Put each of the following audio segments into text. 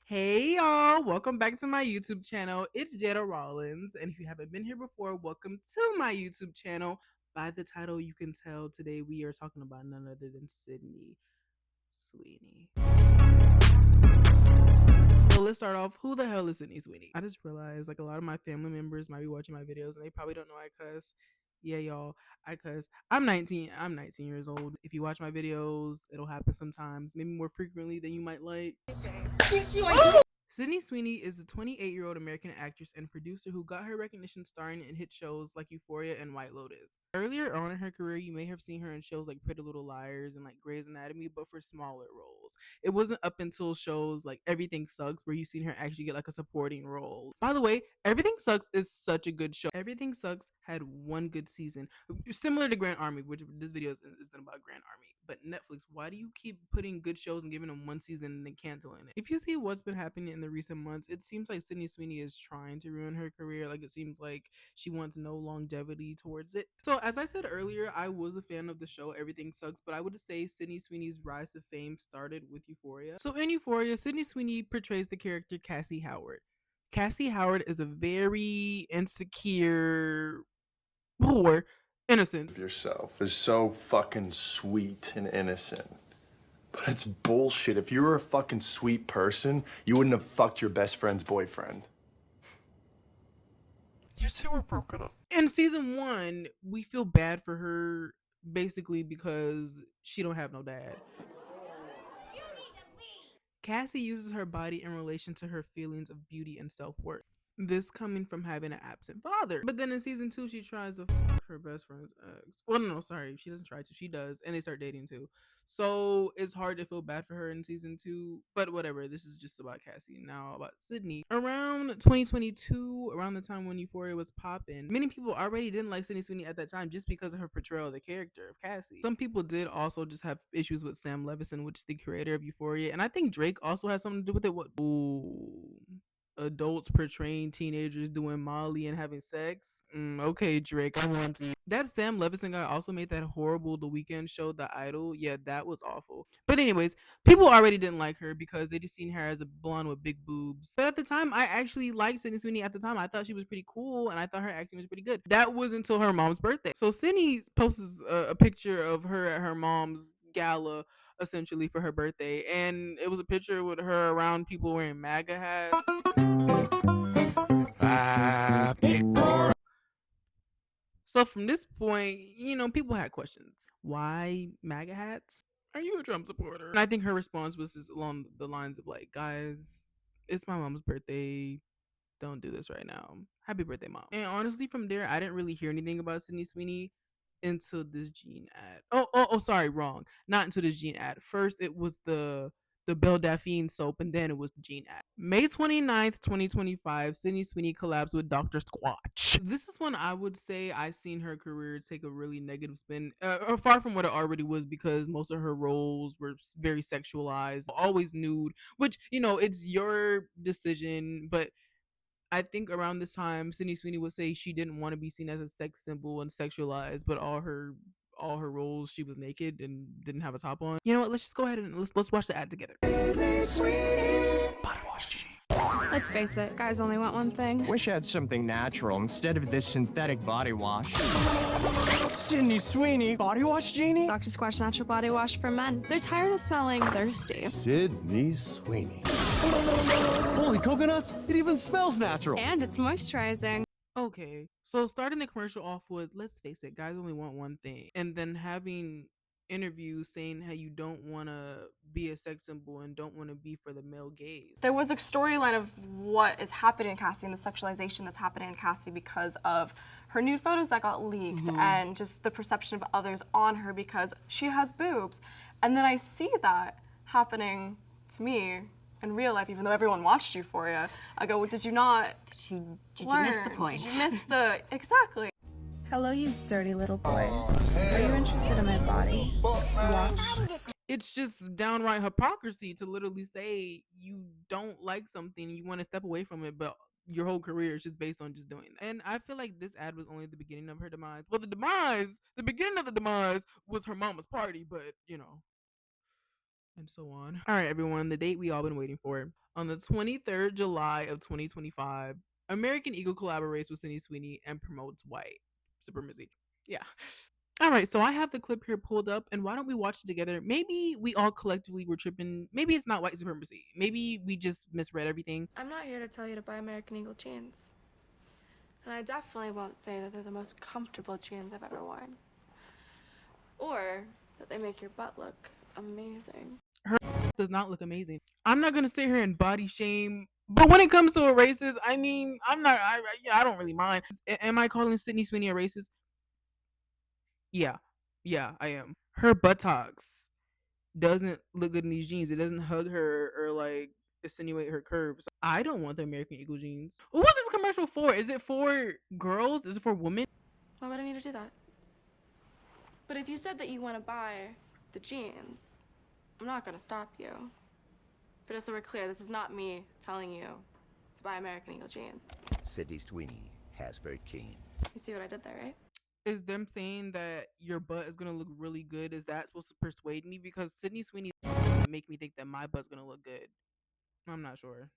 Hey y'all, welcome back to my YouTube channel. It's Jada Rollins, and if you haven't been here before, welcome to my YouTube channel. By the title, you can tell today we are talking about none other than Sydney Sweeney. So let's start off. Who the hell is Sydney Sweeney? I just realized like a lot of my family members might be watching my videos and they probably don't know I cuss. Yeah, y'all, I cuss. I'm 19. I'm 19 years old. If you watch my videos, it'll happen sometimes, maybe more frequently than you might like. Sydney Sweeney is a 28-year-old American actress and producer who got her recognition starring in hit shows like Euphoria and White Lotus. Earlier on in her career, you may have seen her in shows like Pretty Little Liars and like Grey's Anatomy, but for smaller roles. It wasn't up until shows like Everything Sucks where you've seen her actually get like a supporting role. By the way, Everything Sucks is such a good show. Everything Sucks had one good season, similar to Grand Army, which this video isn't about Grand Army. But Netflix, why do you keep putting good shows and giving them one season and then canceling it? If you see what's been happening in the recent months, it seems like Sydney Sweeney is trying to ruin her career. Like it seems like she wants no longevity towards it. So as I said earlier, I was a fan of the show Everything Sucks, but I would say Sydney Sweeney's rise to fame started with Euphoria. So in Euphoria, Sydney Sweeney portrays the character Cassie Howard. Cassie Howard is a very insecure whore, innocent. Of yourself is so fucking sweet and innocent. But it's bullshit. If you were a fucking sweet person, you wouldn't have fucked your best friend's boyfriend. You two were broken up. In season 1, we feel bad for her basically because she don't have no dad. Cassie uses her body in relation to her feelings of beauty and self-worth. This coming from having an absent father. But then in season 2, she tries to fuck her best friend's ex. Well, no, sorry. She doesn't try to. She does. And they start dating too. So it's hard to feel bad for her in season 2. But whatever. This is just about Cassie. Now about Sydney. Around 2022, around the time when Euphoria was popping, many people already didn't like Sydney Sweeney at that time just because of her portrayal of the character of Cassie. Some people did also just have issues with Sam Levinson, which is the creator of Euphoria. And I think Drake also has something to do with it. What? Ooh, adults portraying teenagers doing Molly and having sex. Okay, Drake, I want to. That Sam Levinson guy also made that horrible The Weeknd show, The Idol. Yeah, that was awful. But anyways, people already didn't like her because they just seen her as a blonde with big boobs. But at the time, I actually liked Sydney Sweeney. At the time, I thought she was pretty cool and I thought her acting was pretty good. That was until her mom's birthday. So Sydney posts a picture of her at her mom's gala essentially for her birthday, and it was a picture with her around people wearing MAGA hats. So from this point, people had questions. Why MAGA hats? Are you a Trump supporter? And I think her response was just along the lines of like, guys, it's my mom's birthday. Don't do this right now. Happy birthday, mom. And honestly, from there, I didn't really hear anything about Sydney Sweeney until this Gene ad. Sorry, wrong. Not until this Gene ad. First, it was the Belle Dauphine soap, and then it was the Gene ad. May 29th, 2025, Sydney Sweeney collabs with Dr. Squatch. This is when I would say I seen her career take a really negative spin, far from what it already was, because most of her roles were very sexualized, always nude, which, it's your decision, but I think around this time, Sydney Sweeney would say she didn't want to be seen as a sex symbol and sexualized, but all her roles she was naked and didn't have a top on. You know what? Let's just go ahead and let's watch the ad together. Let's face it, guys only want one thing. Wish I had something natural instead of this synthetic body wash. Sydney Sweeney, body wash genie? Dr. Squatch Natural Body Wash for men. They're tired of smelling thirsty. Sydney Sweeney. Holy coconuts, it even smells natural. And it's moisturizing. Okay, so starting the commercial off with, let's face it, guys only want one thing. And then having interviews saying how you don't want to be a sex symbol and don't want to be for the male gaze. There was a storyline of what is happening in Cassie and the sexualization that's happening in Cassie because of her nude photos that got leaked and just the perception of others on her because she has boobs. And then I see that happening to me in real life, even though everyone watched Euphoria. I go, well, did you not Did you learn? miss the point? Did you miss the, exactly. Hello, you dirty little boys. Are you interested in my body? Watch. It's just downright hypocrisy to literally say you don't like something, you want to step away from it, but your whole career is just based on just doing that. And I feel like this ad was only the beginning of her demise. Well, the beginning of the demise was her mama's party, but and so on. All right, everyone, the date we all been waiting for. On the 23rd July of 2025, American Eagle collaborates with Sydney Sweeney and promotes white supremacy. Yeah. All right, so I have the clip here pulled up, and why don't we watch it together? Maybe we all collectively were tripping. Maybe it's not white supremacy. Maybe we just misread everything. I'm not here to tell you to buy American Eagle jeans. And I definitely won't say that they're the most comfortable jeans I've ever worn. Or that they make your butt look amazing. Her does not look amazing. I'm not gonna sit here and body shame, but when it comes to a racist, I mean, I'm not. I don't really mind. Am I calling Sydney Sweeney a racist? Yeah, I am. Her buttocks doesn't look good in these jeans. It doesn't hug her or like insinuate her curves. I don't want the American Eagle jeans. What's this commercial for? Is it for girls? Is it for women? Why would I need to do that? But if you said that you want to buy the jeans, I'm not going to stop you. But just so we're clear, this is not me telling you to buy American Eagle jeans. Sydney Sweeney has very keen. You see what I did there, right? Is them saying that your butt is gonna look really good, is that supposed to persuade me? Because Sydney Sweeney make me think that my butt's gonna look good. I'm not sure.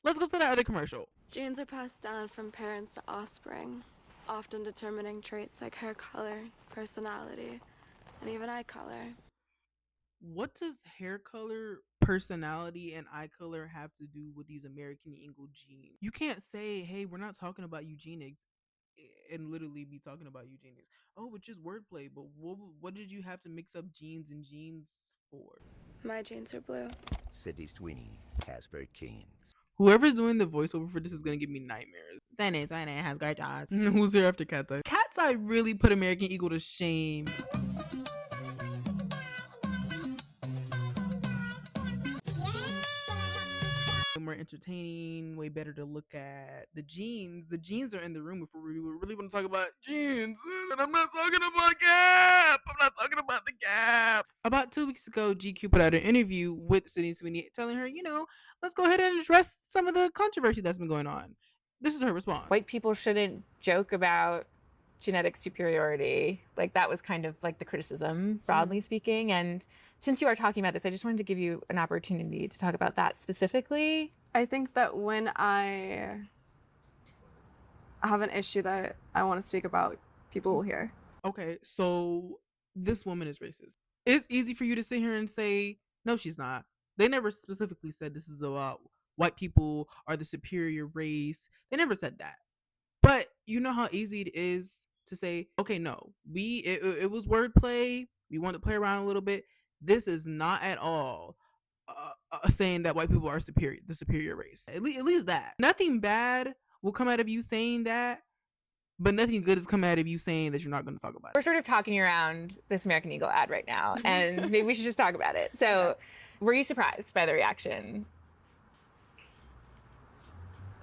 Let's go to that other commercial. Genes are passed down from parents to offspring, often determining traits like hair color, personality, and even eye color. What does hair color, personality, and eye color have to do with these American Eagle genes? You can't say, hey, we're not talking about eugenics, and literally be talking about eugenics. Oh, it's just wordplay. But what did you have to mix up genes and genes for? My jeans are blue. Sydney Sweeney has very keen. Whoever's doing the voiceover for this is gonna give me nightmares. That is, I has great eyes. Who's here after Cat's Eye? Cat's Eye really put American Eagle to shame. More entertaining, way better to look at. The jeans are in the room if we really want to talk about jeans. And I'm not talking about Gap. I'm not talking about the Gap. About 2 weeks ago, GQ put out an interview with Sydney Sweeney telling her, let's go ahead and address some of the controversy that's been going on. This is her response. White people shouldn't joke about genetic superiority. Like, that was kind of like the criticism, broadly speaking. And since you are talking about this, I just wanted to give you an opportunity to talk about that specifically. I think that when I have an issue that I want to speak about, people will hear. Okay, so this woman is racist. It's easy for you to sit here and say, no, she's not. They never specifically said this is about white people are the superior race. They never said that. But you know how easy it is to say, okay, no, it was wordplay. We want to play around a little bit. This is not at all saying that white people are the superior race. At least that. Nothing bad will come out of you saying that, but nothing good is come out of you saying that you're not going to talk about it. We're sort of talking around this American Eagle ad right now, and maybe we should just talk about it. So, were you surprised by the reaction?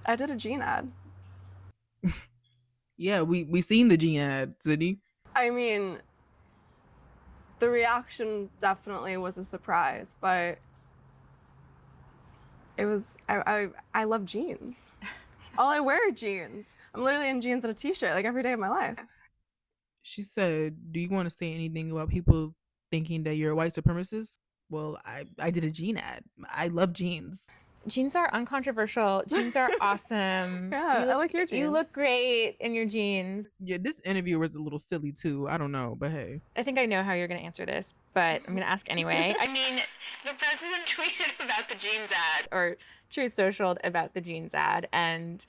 I did a jean ad. Yeah, we seen the jean ad, Sydney. I mean, the reaction definitely was a surprise, but it was, I love jeans. All I wear are jeans. I'm literally in jeans and a t-shirt like every day of my life. She said, do you want to say anything about people thinking that you're a white supremacist? Well, I did a jean ad. I love jeans. Jeans are uncontroversial. Jeans are awesome. Yeah, I like your jeans. You look great in your jeans. Yeah, this interview was a little silly too. I don't know, but hey. I think I know how you're going to answer this, but I'm going to ask anyway. I mean, the president tweeted about the jeans ad, or Truth Socialed about the jeans ad, and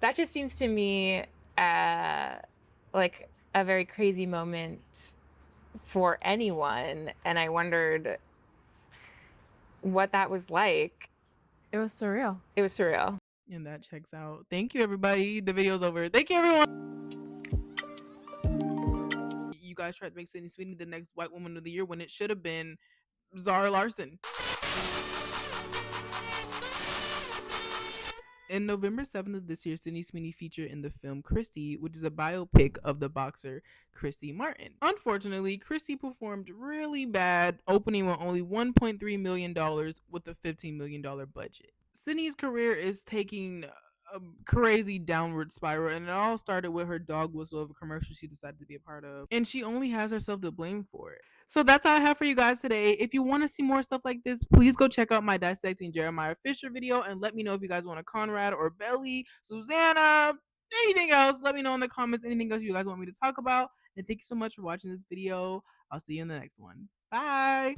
that just seems to me like a very crazy moment for anyone, and I wondered what that was like. It was surreal. It was surreal. And that checks out. Thank you, everybody. The video's over. Thank you, everyone. You guys tried to make Sydney Sweeney the next white woman of the year when it should have been Zara Larson. In November 7th of this year, Sydney Sweeney featured in the film Christy, which is a biopic of the boxer Christy Martin. Unfortunately, Christy performed really bad, opening with only $1.3 million with a $15 million budget. Sydney's career is taking a crazy downward spiral, and it all started with her dog whistle of a commercial she decided to be a part of, and she only has herself to blame for it. So that's all I have for you guys today. If you want to see more stuff like this, please go check out my Dissecting Jeremiah Fisher video and let me know if you guys want a Conrad or Belly, Susanna, anything else. Let me know in the comments anything else you guys want me to talk about. And thank you so much for watching this video. I'll see you in the next one. Bye.